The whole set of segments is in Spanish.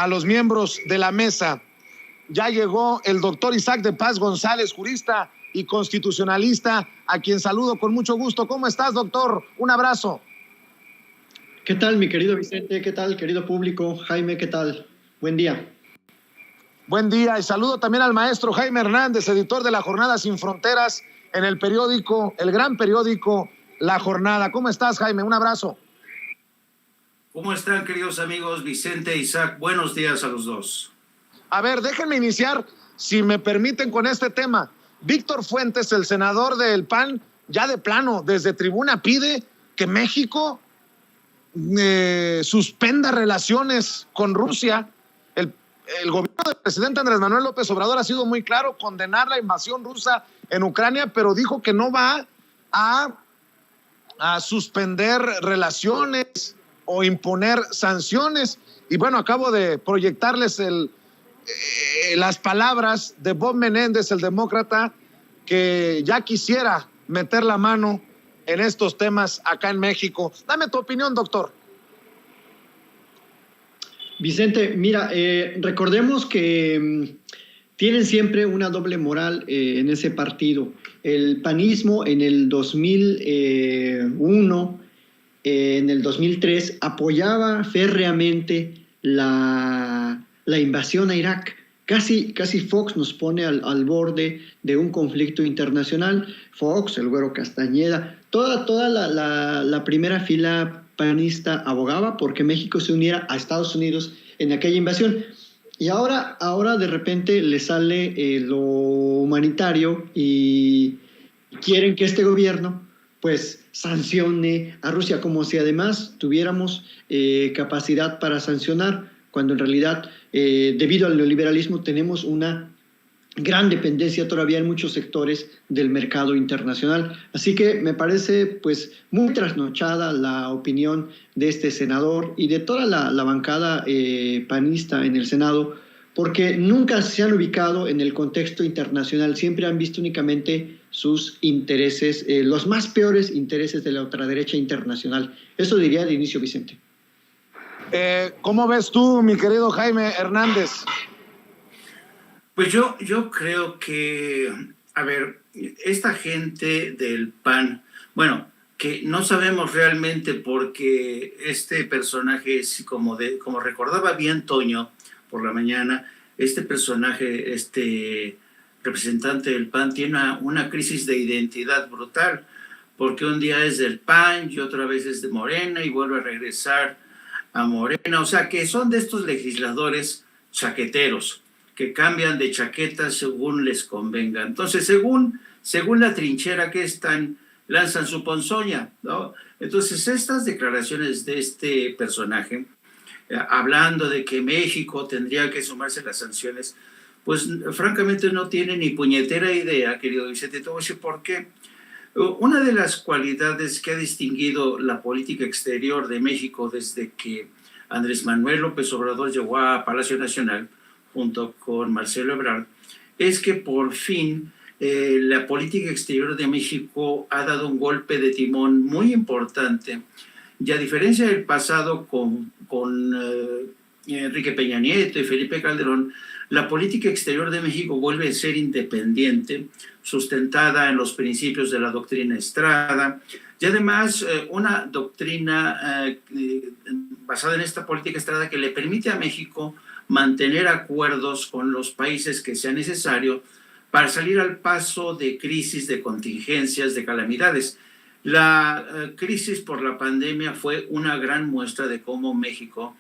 a los miembros de la mesa. Ya llegó el doctor Isaac de Paz González, jurista y constitucionalista, a quien saludo con mucho gusto. ¿Cómo estás, doctor? Un abrazo. ¿Qué tal, mi querido Vicente? ¿Qué tal, querido público? Jaime, ¿qué tal? Buen día. Buen día, y saludo también al maestro Jaime Hernández, editor de La Jornada Sin Fronteras, en el periódico, el gran periódico La Jornada. ¿Cómo estás, Jaime? Un abrazo. ¿Cómo están, queridos amigos? Vicente, Isaac, buenos días a los dos. A ver, déjenme iniciar, si me permiten, con este tema. Víctor Fuentes, el senador del PAN, ya de plano, desde tribuna, pide que México suspenda relaciones con Rusia. El gobierno del presidente Andrés Manuel López Obrador ha sido muy claro, condenar la invasión rusa en Ucrania, pero dijo que no va a suspender relaciones o imponer sanciones. Y bueno, acabo de proyectarles las palabras de Bob Menéndez, el demócrata, que ya quisiera meter la mano en estos temas acá en México. Dame tu opinión, doctor. Vicente, mira, recordemos que tienen siempre una doble moral en ese partido. El panismo en el 2001, en el 2003, apoyaba férreamente la invasión a Irak. Casi Fox nos pone al borde de un conflicto internacional. Fox, el Güero Castañeda, toda la primera fila panista abogaba porque México se uniera a Estados Unidos en aquella invasión. Y ahora de repente le sale lo humanitario y quieren que este gobierno pues sancione a Rusia, como si además tuviéramos capacidad para sancionar, cuando en realidad debido al neoliberalismo tenemos una gran dependencia todavía en muchos sectores del mercado internacional. Así que me parece pues muy trasnochada la opinión de este senador y de toda la bancada panista en el Senado, porque nunca se han ubicado en el contexto internacional, siempre han visto únicamente sus intereses, los más peores intereses de la ultraderecha internacional. Eso diría de inicio, Vicente. ¿Cómo ves tú, mi querido Jaime Hernández? Pues yo creo que, a ver, esta gente del PAN, bueno, que no sabemos realmente porque este personaje es como recordaba bien Toño por la mañana, este personaje, este representante del PAN tiene una crisis de identidad brutal, porque un día es del PAN y otra vez es de Morena y vuelve a regresar a Morena, o sea que son de estos legisladores chaqueteros, que cambian de chaqueta según les convenga. Entonces, según la trinchera que están, lanzan su ponzoña, ¿no? Entonces, estas declaraciones de este personaje, hablando de que México tendría que sumarse a las sanciones, pues francamente no tiene ni puñetera idea, querido Vicente. Te voy a decir por qué. Una de las cualidades que ha distinguido la política exterior de México desde que Andrés Manuel López Obrador llegó a Palacio Nacional, junto con Marcelo Ebrard, es que por fin la política exterior de México ha dado un golpe de timón muy importante, y a diferencia del pasado con Enrique Peña Nieto y Felipe Calderón, la política exterior de México vuelve a ser independiente, sustentada en los principios de la doctrina Estrada, y además una doctrina basada en esta política Estrada que le permite a México mantener acuerdos con los países que sea necesario para salir al paso de crisis, de contingencias, de calamidades. La crisis por la pandemia fue una gran muestra de cómo México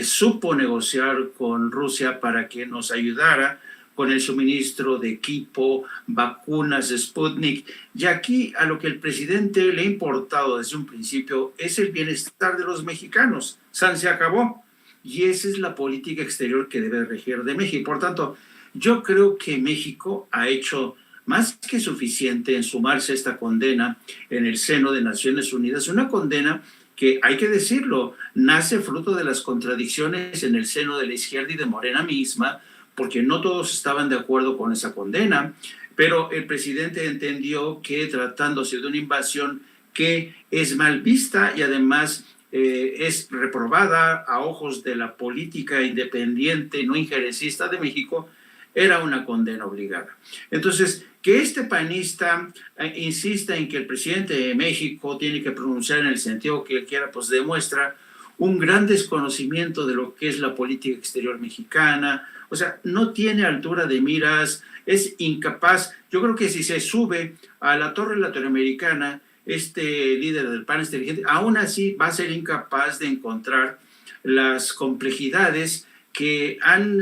supo negociar con Rusia para que nos ayudara con el suministro de equipo, vacunas, Sputnik. Y aquí a lo que el presidente le ha importado desde un principio es el bienestar de los mexicanos. Se acabó. Y esa es la política exterior que debe regir de México. Por tanto, yo creo que México ha hecho más que suficiente en sumarse a esta condena en el seno de Naciones Unidas, una condena que, hay que decirlo, nace fruto de las contradicciones en el seno de la izquierda y de Morena misma, porque no todos estaban de acuerdo con esa condena, pero el presidente entendió que tratándose de una invasión que es mal vista y además es reprobada a ojos de la política independiente, no injerencista de México, era una condena obligada. Entonces, que este panista insista en que el presidente de México tiene que pronunciar en el sentido que él quiera, pues demuestra un gran desconocimiento de lo que es la política exterior mexicana. O sea, no tiene altura de miras, es incapaz. Yo creo que si se sube a la torre latinoamericana, este líder del PAN, este dirigente, aún así va a ser incapaz de encontrar las complejidades que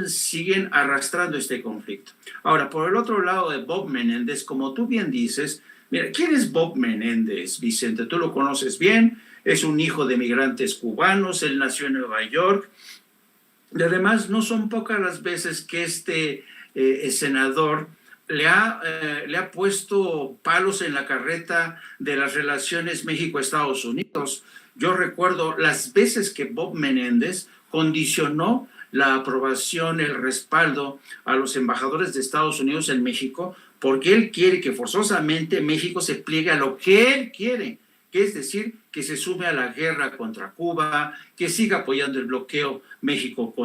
siguen arrastrando este conflicto. Ahora, por el otro lado de Bob Menéndez, como tú bien dices, mira, ¿quién es Bob Menéndez, Vicente? Tú lo conoces bien, es un hijo de migrantes cubanos, él nació en Nueva York, y además no son pocas las veces que este senador le ha puesto palos en la carreta de las relaciones México-Estados Unidos. Yo recuerdo las veces que Bob Menéndez condicionó la aprobación, el respaldo a los embajadores de Estados Unidos en México, porque él quiere que forzosamente México se pliegue a lo que él quiere, que es decir, que se sume a la guerra contra Cuba, que siga apoyando el bloqueo México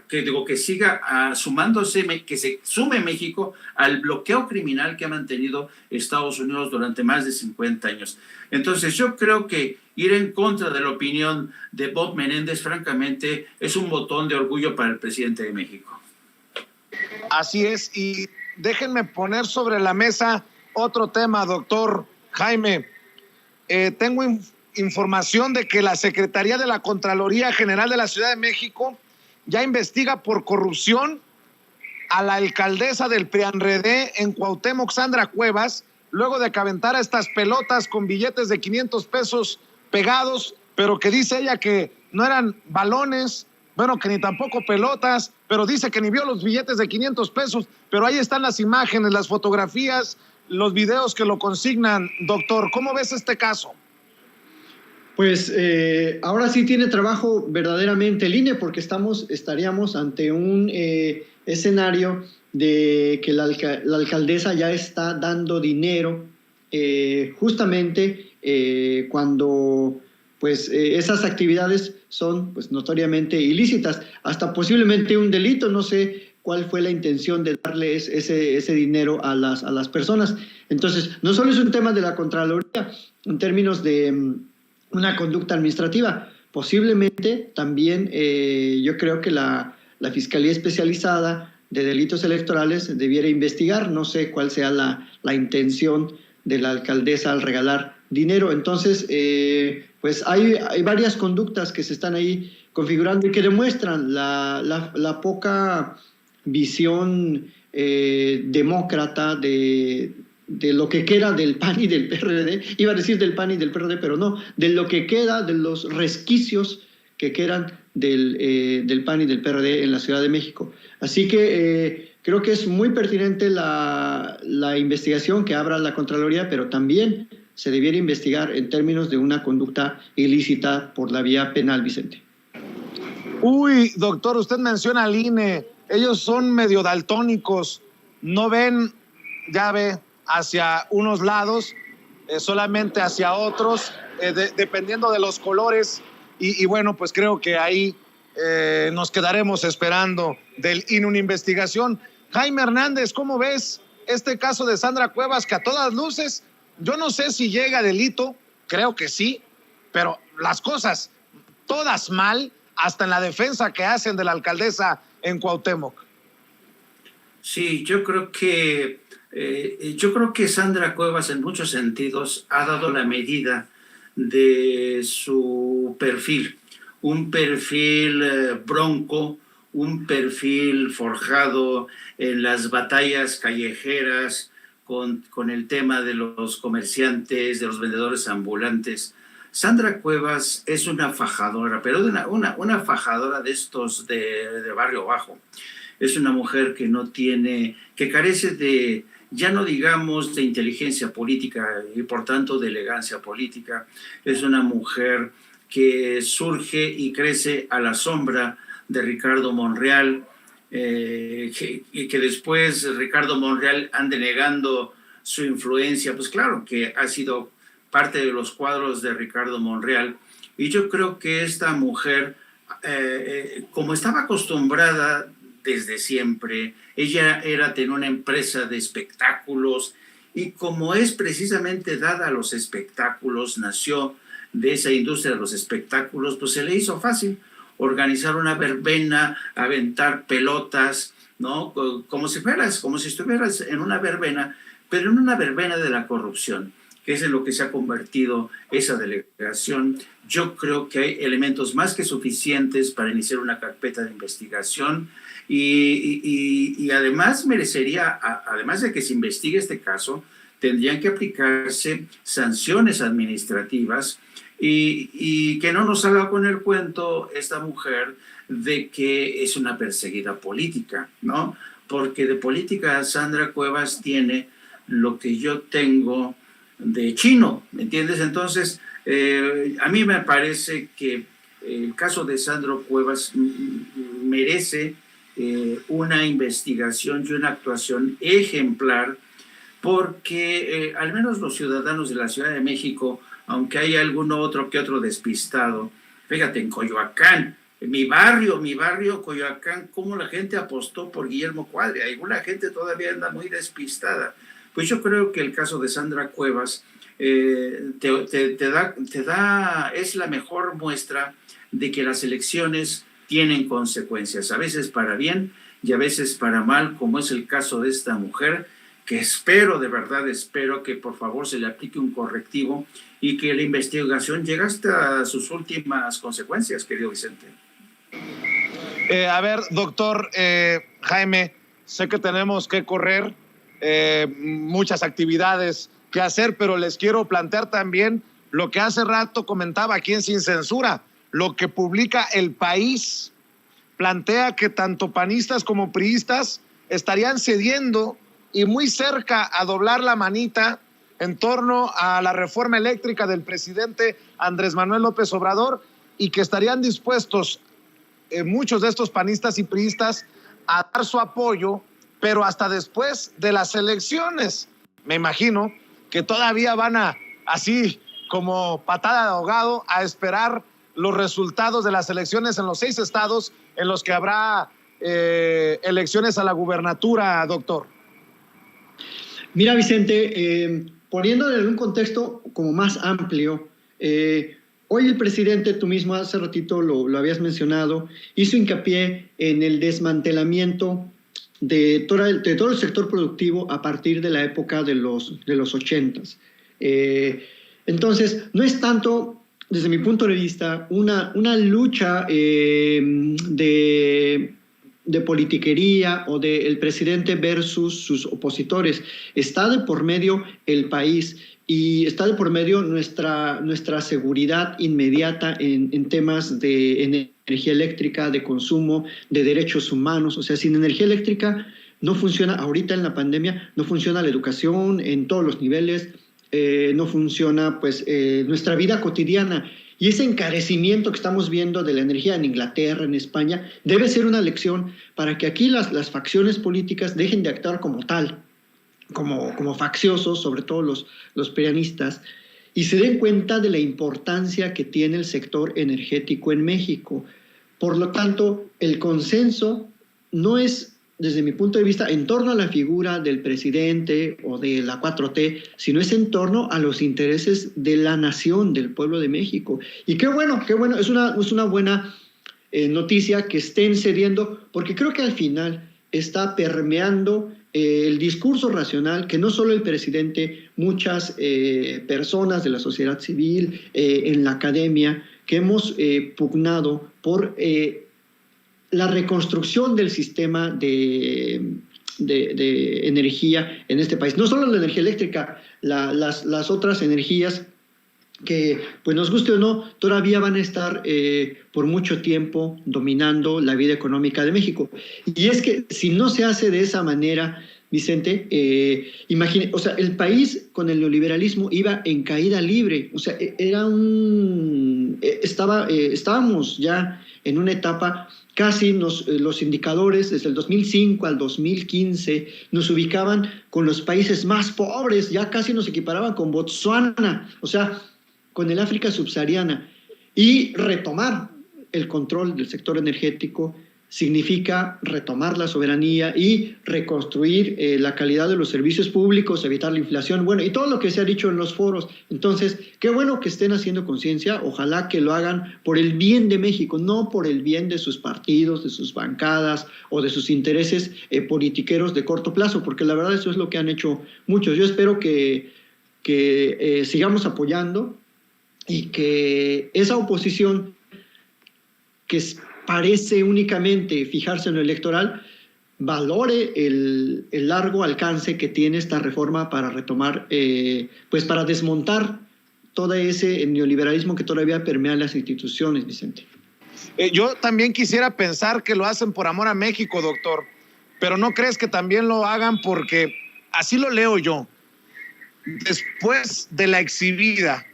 que siga sumándose, que se sume México al bloqueo criminal que ha mantenido Estados Unidos durante más de 50 años. Entonces yo creo que ir en contra de la opinión de Bob Menéndez, francamente, es un botón de orgullo para el presidente de México. Así es, y déjenme poner sobre la mesa otro tema, doctor Jaime. Tengo información de que la Secretaría de la Contraloría General de la Ciudad de México ya investiga por corrupción a la alcaldesa del PRIANREDE en Cuauhtémoc, Sandra Cuevas, luego de que aventara estas pelotas con billetes de 500 pesos pegados, pero que dice ella que no eran balones, bueno, que ni tampoco pelotas, pero dice que ni vio los billetes de 500 pesos, pero ahí están las imágenes, las fotografías, los videos que lo consignan. Doctor, ¿cómo ves este caso? Pues ahora sí tiene trabajo verdaderamente el INE, porque estaríamos ante un escenario de que la alcaldesa ya está dando dinero justamente cuando pues esas actividades son pues notoriamente ilícitas, hasta posiblemente un delito. No sé cuál fue la intención de darle ese dinero a las personas. Entonces, no solo es un tema de la Contraloría en términos de una conducta administrativa, posiblemente también yo creo que la Fiscalía Especializada de Delitos Electorales debiera investigar. No sé cuál sea la intención de la alcaldesa al regalar dinero. Entonces, pues hay varias conductas que se están ahí configurando y que demuestran la poca visión demócrata de lo que queda del PAN y del PRD. Iba a decir del PAN y del PRD, pero no, de lo que queda, de los resquicios que quedan del PAN y del PRD en la Ciudad de México. Así que creo que es muy pertinente la investigación que abra la Contraloría, pero también se debiera investigar en términos de una conducta ilícita por la vía penal, Vicente. Uy, doctor, usted menciona al INE. Ellos son medio daltónicos, no ven, ya ve, hacia unos lados, solamente hacia otros, dependiendo de los colores. Y bueno, pues creo que ahí nos quedaremos esperando del INE una investigación. Jaime Hernández, ¿cómo ves este caso de Sandra Cuevas, que a todas luces, yo no sé si llega a delito, creo que sí, pero las cosas todas mal, hasta en la defensa que hacen de la alcaldesa en Cuauhtémoc? Sí, yo creo que Sandra Cuevas en muchos sentidos ha dado la medida de su perfil, un perfil bronco, un perfil forjado en las batallas callejeras con el tema de los comerciantes, de los vendedores ambulantes. Sandra Cuevas es una fajadora, pero una fajadora de estos de barrio bajo. Es una mujer que carece de, ya no digamos de inteligencia política y por tanto de elegancia política. Es una mujer que surge y crece a la sombra de Ricardo Monreal, y que después Ricardo Monreal ande negando su influencia. Pues claro que ha sido parte de los cuadros de Ricardo Monreal, Y yo creo que esta mujer, como estaba acostumbrada desde siempre, ella era tener una empresa de espectáculos y como es precisamente dada a los espectáculos, nació de esa industria de los espectáculos, pues se le hizo fácil organizar una verbena, aventar pelotas, ¿no? Como si estuvieras en una verbena, pero en una verbena de la corrupción, que es en lo que se ha convertido esa delegación. Yo creo que hay elementos más que suficientes para iniciar una carpeta de investigación y además merecería, además de que se investigue este caso, tendrían que aplicarse sanciones administrativas y que no nos salga con el cuento esta mujer de que es una perseguida política, ¿no? Porque de política Sandra Cuevas tiene lo que yo tengo de chino, ¿me entiendes? Entonces, a mí me parece que el caso de Sandra Cuevas merece una investigación y una actuación ejemplar, porque al menos los ciudadanos de la Ciudad de México, aunque hay alguno otro que otro despistado, fíjate, en Coyoacán, mi barrio, Coyoacán, cómo la gente apostó por Guillermo Cuadri, alguna gente todavía anda muy despistada. Pues yo creo que el caso de Sandra Cuevas es la mejor muestra de que las elecciones tienen consecuencias, a veces para bien y a veces para mal, como es el caso de esta mujer, que de verdad espero que por favor se le aplique un correctivo y que la investigación llegue hasta sus últimas consecuencias, querido Vicente. A ver, doctor Jaime, sé que tenemos que correr, muchas actividades que hacer, pero les quiero plantear también lo que hace rato comentaba aquí en Sin Censura, lo que publica El País. Plantea que tanto panistas como priistas estarían cediendo y muy cerca a doblar la manita en torno a la reforma eléctrica del presidente Andrés Manuel López Obrador y que estarían dispuestos muchos de estos panistas y priistas a dar su apoyo, pero hasta después de las elecciones. Me imagino que todavía van así como patada de ahogado, a esperar los resultados de las elecciones en los 6 estados en los que habrá elecciones a la gubernatura, doctor. Mira, Vicente, poniéndole en un contexto como más amplio, hoy el presidente, tú mismo hace ratito lo habías mencionado, hizo hincapié en el desmantelamiento de todo el sector productivo a partir de la época de los 80s. Entonces, no es tanto, desde mi punto de vista, una lucha de politiquería o del presidente versus sus opositores. Está de por medio el país y está de por medio nuestra seguridad inmediata en temas de energía eléctrica, de consumo, de derechos humanos. O sea, sin energía eléctrica no funciona, ahorita en la pandemia, no funciona la educación en todos los niveles, no funciona pues nuestra vida cotidiana. Y ese encarecimiento que estamos viendo de la energía en Inglaterra, en España, debe ser una lección para que aquí las facciones políticas dejen de actuar como tal, como facciosos, sobre todo los peanistas, y se den cuenta de la importancia que tiene el sector energético en México. Por lo tanto, el consenso no es, desde mi punto de vista, en torno a la figura del presidente o de la 4T, sino es en torno a los intereses de la nación, del pueblo de México. Y qué bueno, es una buena noticia que estén cediendo, porque creo que al final está permeando el discurso racional que no solo el presidente, muchas personas de la sociedad civil, en la academia, que hemos pugnado por la reconstrucción del sistema de energía en este país. No solo la energía eléctrica, las otras energías que, pues nos guste o no, todavía van a estar por mucho tiempo dominando la vida económica de México. Y es que si no se hace de esa manera, Vicente, imagine, o sea, el país con el neoliberalismo iba en caída libre. O sea, estábamos ya en una etapa, casi los indicadores desde el 2005 al 2015 nos ubicaban con los países más pobres, ya casi nos equiparaban con Botsuana, o sea, con el África subsahariana. Y retomar el control del sector energético significa retomar la soberanía y reconstruir la calidad de los servicios públicos, evitar la inflación, bueno, y todo lo que se ha dicho en los foros. Entonces, qué bueno que estén haciendo conciencia, ojalá que lo hagan por el bien de México, no por el bien de sus partidos, de sus bancadas o de sus intereses politiqueros de corto plazo, porque la verdad eso es lo que han hecho muchos. Yo espero que sigamos apoyando y que esa oposición que parece únicamente fijarse en lo electoral, valore el largo alcance que tiene esta reforma para retomar, pues para desmontar todo ese neoliberalismo que todavía permea las instituciones, Vicente. Yo también quisiera pensar que lo hacen por amor a México, doctor, pero ¿no crees que también lo hagan porque, así lo leo yo, después de la exhibida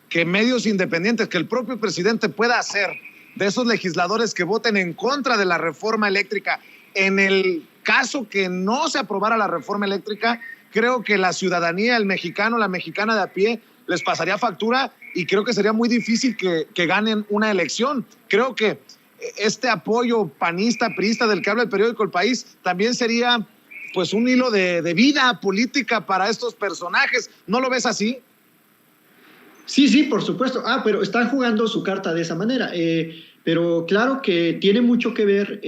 que medios independientes, que el propio presidente pueda hacer de esos legisladores que voten en contra de la reforma eléctrica, en el caso que no se aprobara la reforma eléctrica, creo que la ciudadanía, el mexicano, la mexicana de a pie, les pasaría factura y creo que sería muy difícil que ganen una elección. Creo que este apoyo panista, priista del que habla el periódico El País, también sería pues un hilo de vida política para estos personajes. ¿No lo ves así? Sí, por supuesto. Pero están jugando su carta de esa manera. Pero claro que tiene mucho que ver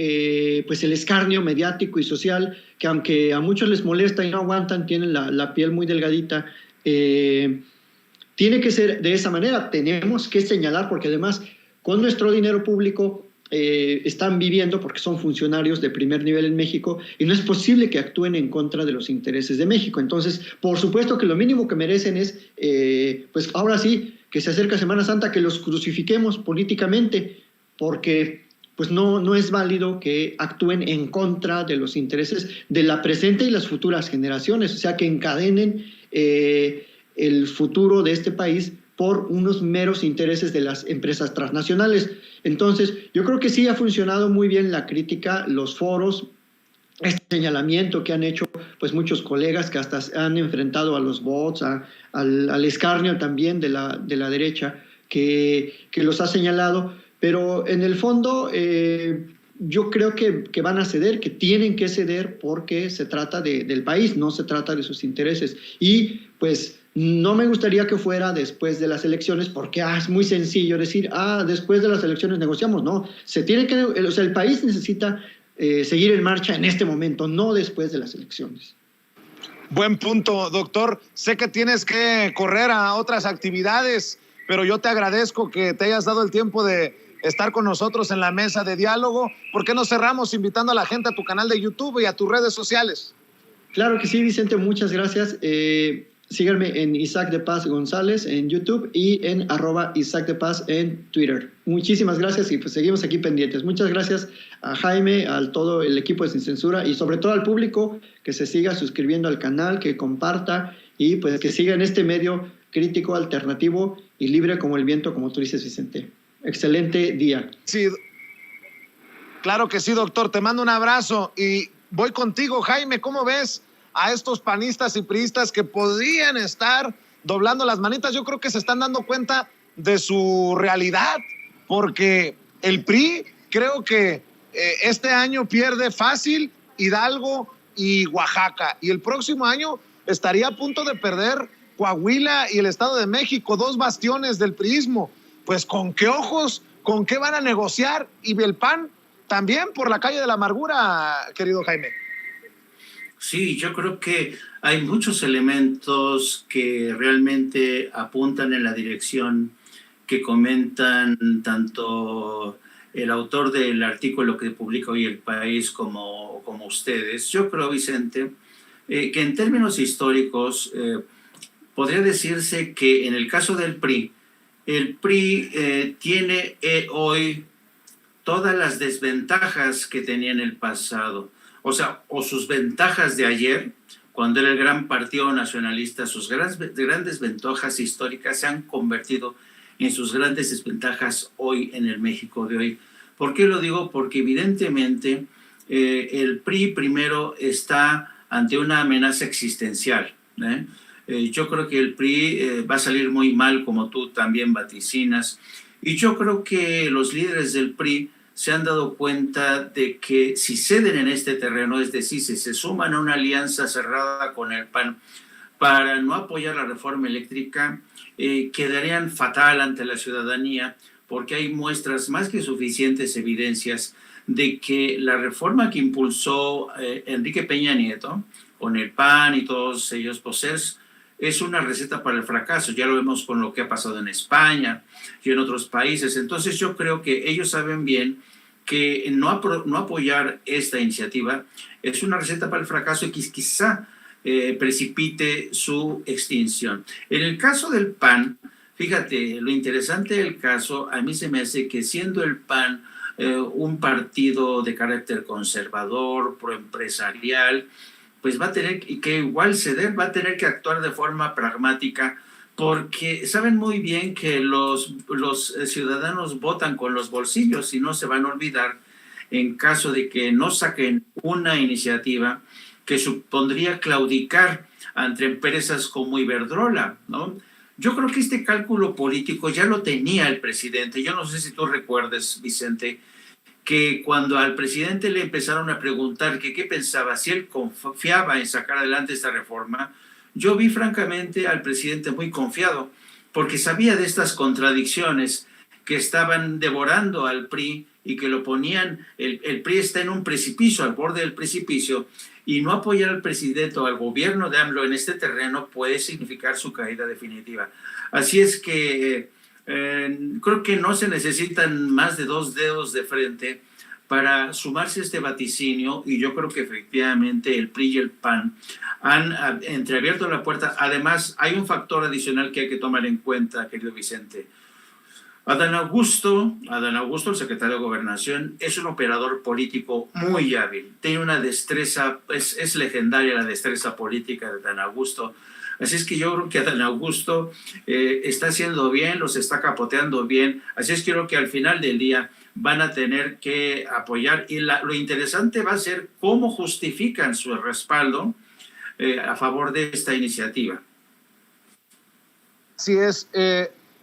pues el escarnio mediático y social, que aunque a muchos les molesta y no aguantan, tienen la piel muy delgadita. Tiene que ser de esa manera. Tenemos que señalar, porque además con nuestro dinero público están viviendo, porque son funcionarios de primer nivel en México, y no es posible que actúen en contra de los intereses de México. Entonces, por supuesto que lo mínimo que merecen es, pues ahora sí, que se acerca Semana Santa, que los crucifiquemos políticamente, porque pues no es válido que actúen en contra de los intereses de la presente y las futuras generaciones, o sea, que encadenen el futuro de este país por unos meros intereses de las empresas transnacionales. Entonces, yo creo que sí ha funcionado muy bien la crítica, los foros, este señalamiento que han hecho pues muchos colegas que hasta han enfrentado a los bots, al escarnio también de la derecha que los ha señalado, pero en el fondo yo creo que van a ceder, que tienen que ceder porque se trata del país, no se trata de sus intereses. Y pues no me gustaría que fuera después de las elecciones, porque es muy sencillo decir, después de las elecciones negociamos. No, se tiene que, o sea, el país necesita seguir en marcha en este momento, no después de las elecciones. Buen punto, doctor. Sé que tienes que correr a otras actividades, pero yo te agradezco que te hayas dado el tiempo de estar con nosotros en la mesa de diálogo. ¿Por qué no cerramos invitando a la gente a tu canal de YouTube y a tus redes sociales? Claro que sí, Vicente, muchas gracias. Síganme en Isaac de Paz González en YouTube y en @Isaac de Paz en Twitter. Muchísimas gracias y pues seguimos aquí pendientes. Muchas gracias a Jaime, a todo el equipo de Sin Censura y sobre todo al público que se siga suscribiendo al canal, que comparta y pues que siga en este medio crítico, alternativo y libre como el viento, como tú dices, Vicente. Excelente día. Sí, claro que sí, doctor. Te mando un abrazo y voy contigo, Jaime. ¿Cómo ves a estos panistas y priistas que podrían estar doblando las manitas? Yo creo que se están dando cuenta de su realidad, porque el PRI creo que este año pierde fácil Hidalgo y Oaxaca, y el próximo año estaría a punto de perder Coahuila y el Estado de México, 2 bastiones del priismo. Pues ¿con qué ojos, con qué van a negociar? Y el PAN también por la calle de la amargura, querido Jaime. Sí, yo creo que hay muchos elementos que realmente apuntan en la dirección que comentan tanto el autor del artículo que publica hoy El País como ustedes. Yo creo, Vicente, que en términos históricos podría decirse que en el caso del PRI, el PRI tiene hoy todas las desventajas que tenía en el pasado. O sea, o sus ventajas de ayer, cuando era el gran partido nacionalista, sus grandes ventajas históricas se han convertido en sus grandes desventajas hoy en el México de hoy. ¿Por qué lo digo? Porque evidentemente el PRI primero está ante una amenaza existencial. Yo creo que el PRI va a salir muy mal, como tú también vaticinas. Y yo creo que los líderes del PRI se han dado cuenta de que si ceden en este terreno, es decir, si se suman a una alianza cerrada con el PAN para no apoyar la reforma eléctrica, quedarían fatal ante la ciudadanía, porque hay muestras más que suficientes, evidencias de que la reforma que impulsó Enrique Peña Nieto, con el PAN y todos ellos, pues es una receta para el fracaso. Ya lo vemos con lo que ha pasado en España y en otros países. Entonces yo creo que ellos saben bien que no apoyar esta iniciativa es una receta para el fracaso y que quizá precipite su extinción. En el caso del PAN, fíjate, lo interesante del caso, a mí se me hace que siendo el PAN un partido de carácter conservador, proempresarial, pues va a tener que igual ceder, va a tener que actuar de forma pragmática, porque saben muy bien que los ciudadanos votan con los bolsillos y no se van a olvidar en caso de que no saquen una iniciativa que supondría claudicar ante empresas como Iberdrola, ¿no? Yo creo que este cálculo político ya lo tenía el presidente. Yo no sé si tú recuerdes, Vicente, que cuando al presidente le empezaron a preguntar que qué pensaba, si él confiaba en sacar adelante esta reforma, yo vi francamente al presidente muy confiado, porque sabía de estas contradicciones que estaban devorando al PRI y que lo ponían, el PRI está en un precipicio, al borde del precipicio, y no apoyar al presidente o al gobierno de AMLO en este terreno puede significar su caída definitiva. Así es que creo que no se necesitan más de 2 dedos de frente para sumarse a este vaticinio, y yo creo que efectivamente el PRI y el PAN han entreabierto la puerta. Además, hay un factor adicional que hay que tomar en cuenta, querido Vicente. Adán Augusto, el secretario de Gobernación, es un operador político muy hábil, tiene una destreza, es legendaria la destreza política de Adán Augusto. Así es que yo creo que Adán Augusto está haciendo bien, los está capoteando bien. Así es que creo que al final del día van a tener que apoyar. Y lo interesante va a ser cómo justifican su respaldo a favor de esta iniciativa. Así es,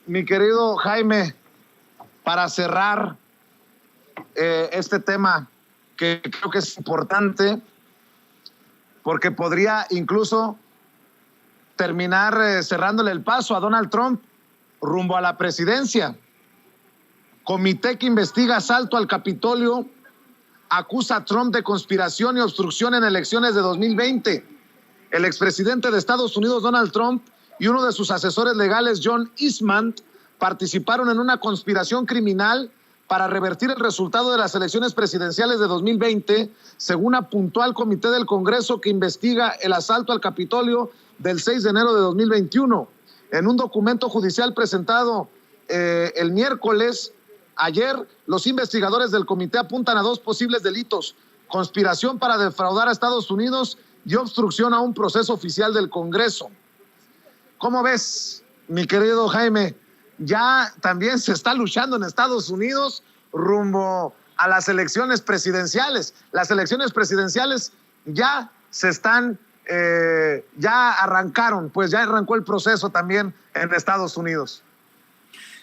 mi querido Jaime, para cerrar este tema que creo que es importante, porque podría incluso terminar cerrándole el paso a Donald Trump rumbo a la presidencia. Comité que investiga asalto al Capitolio acusa a Trump de conspiración y obstrucción en elecciones de 2020. El expresidente de Estados Unidos, Donald Trump, y uno de sus asesores legales, John Eastman, participaron en una conspiración criminal para revertir el resultado de las elecciones presidenciales de 2020, según apuntó al Comité del Congreso que investiga el asalto al Capitolio del 6 de enero de 2021. En un documento judicial presentado el miércoles, ayer, los investigadores del comité apuntan a 2 posibles delitos: conspiración para defraudar a Estados Unidos y obstrucción a un proceso oficial del Congreso. ¿Cómo ves, mi querido Jaime? Ya también se está luchando en Estados Unidos rumbo a las elecciones presidenciales. Las elecciones presidenciales ya se están, ya arrancaron, pues ya arrancó el proceso también en Estados Unidos.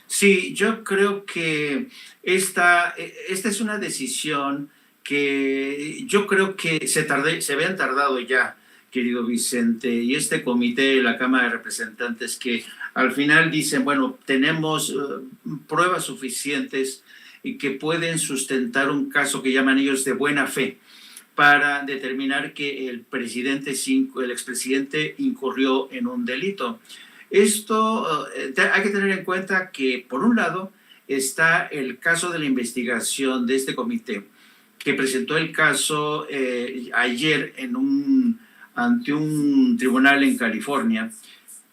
Sí, yo creo que esta es una decisión que yo creo que se habían tardado ya, querido Vicente, y este comité de la Cámara de Representantes que al final dicen, bueno, tenemos pruebas suficientes y que pueden sustentar un caso que llaman ellos de buena fe para determinar que el expresidente incurrió en un delito. Esto hay que tener en cuenta que, por un lado, está el caso de la investigación de este comité, que presentó el caso ayer ante un tribunal en California.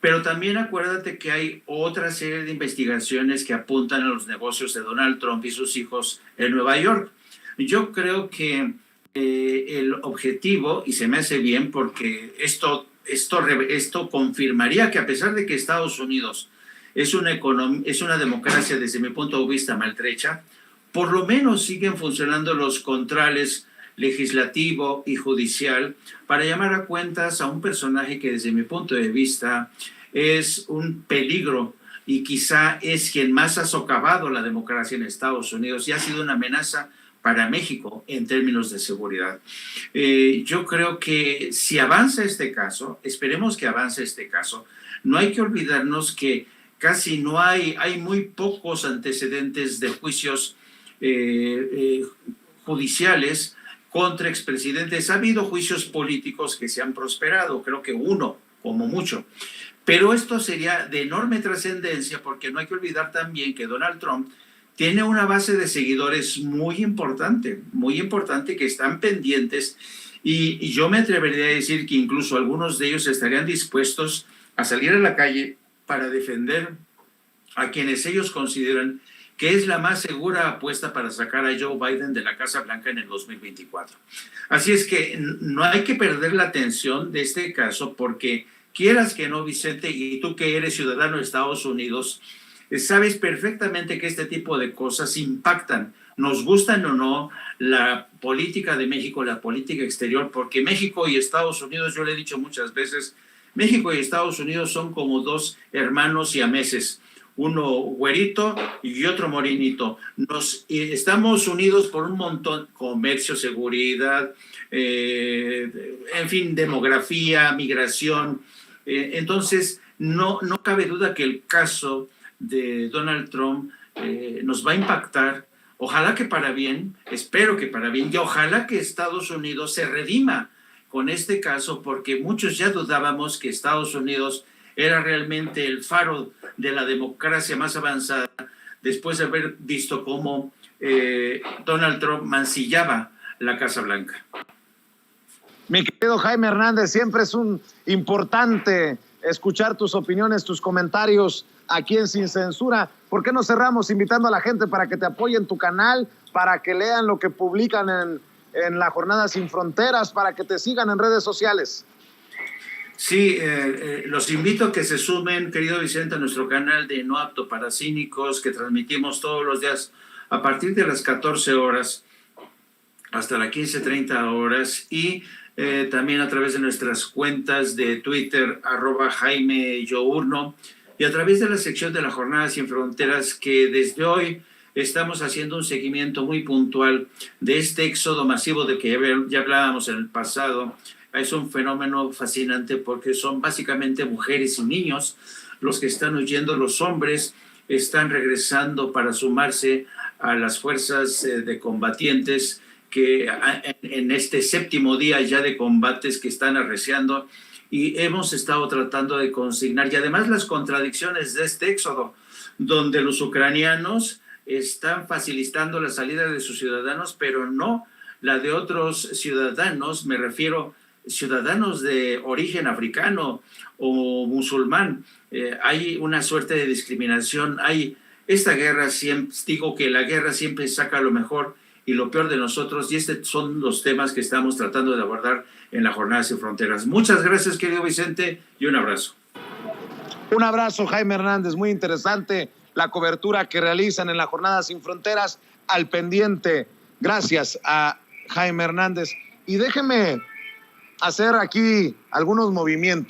Pero también acuérdate que hay otra serie de investigaciones que apuntan a los negocios de Donald Trump y sus hijos en Nueva York. Yo creo que el objetivo, y se me hace bien porque esto confirmaría que a pesar de que Estados Unidos es una democracia desde mi punto de vista maltrecha, por lo menos siguen funcionando los controles legislativo y judicial para llamar a cuentas a un personaje que desde mi punto de vista es un peligro y quizá es quien más ha socavado la democracia en Estados Unidos y ha sido una amenaza para México en términos de seguridad. Yo creo que si avanza este caso, esperemos que avance este caso, no hay que olvidarnos que casi no hay muy pocos antecedentes de juicios judiciales contra expresidentes. Ha habido juicios políticos que se han prosperado, creo que uno, como mucho. Pero esto sería de enorme trascendencia porque no hay que olvidar también que Donald Trump tiene una base de seguidores muy importante que están pendientes y yo me atrevería a decir que incluso algunos de ellos estarían dispuestos a salir a la calle para defender a quienes ellos consideran que es la más segura apuesta para sacar a Joe Biden de la Casa Blanca en el 2024. Así es que no hay que perder la atención de este caso porque quieras que no, Vicente, y tú que eres ciudadano de Estados Unidos, sabes perfectamente que este tipo de cosas impactan, nos gustan o no, la política de México, la política exterior, porque México y Estados Unidos, yo le he dicho muchas veces, México y Estados Unidos son como dos hermanos siameses, uno güerito y otro morenito. Estamos unidos por un montón, comercio, seguridad, en fin, demografía, migración. Entonces, no cabe duda que el caso de Donald Trump nos va a impactar, ojalá que para bien, espero que para bien, y ojalá que Estados Unidos se redima con este caso, porque muchos ya dudábamos que Estados Unidos era realmente el faro de la democracia más avanzada, después de haber visto cómo Donald Trump mancillaba la Casa Blanca. Mi querido Jaime Hernández, siempre es un importante escuchar tus opiniones, tus comentarios aquí en Sin Censura. ¿Por qué no cerramos invitando a la gente para que te apoye en tu canal, para que lean lo que publican en la Jornada Sin Fronteras, para que te sigan en redes sociales? Sí, los invito a que se sumen, querido Vicente, a nuestro canal de No Apto para Cínicos, que transmitimos todos los días a partir de las 14 horas hasta las 15:30 horas y también a través de nuestras cuentas de Twitter, @JaimeYourno, y a través de la sección de la Jornada Sin Fronteras, que desde hoy estamos haciendo un seguimiento muy puntual de este éxodo masivo de que ya hablábamos en el pasado. Es un fenómeno fascinante porque son básicamente mujeres y niños los que están huyendo. Los hombres están regresando para sumarse a las fuerzas de combatientes que en este séptimo día ya de combates que están arreciando, y hemos estado tratando de consignar, y además las contradicciones de este éxodo, donde los ucranianos están facilitando la salida de sus ciudadanos, pero no la de otros ciudadanos, me refiero ciudadanos de origen africano o musulmán. Hay una suerte de discriminación, esta guerra, siempre digo que la guerra siempre saca lo mejor y lo peor de nosotros, y estos son los temas que estamos tratando de abordar en la Jornada Sin Fronteras. Muchas gracias, querido Vicente, y un abrazo. Un abrazo, Jaime Hernández, muy interesante la cobertura que realizan en la Jornada Sin Fronteras, al pendiente. Gracias a Jaime Hernández. Y déjeme hacer aquí algunos movimientos.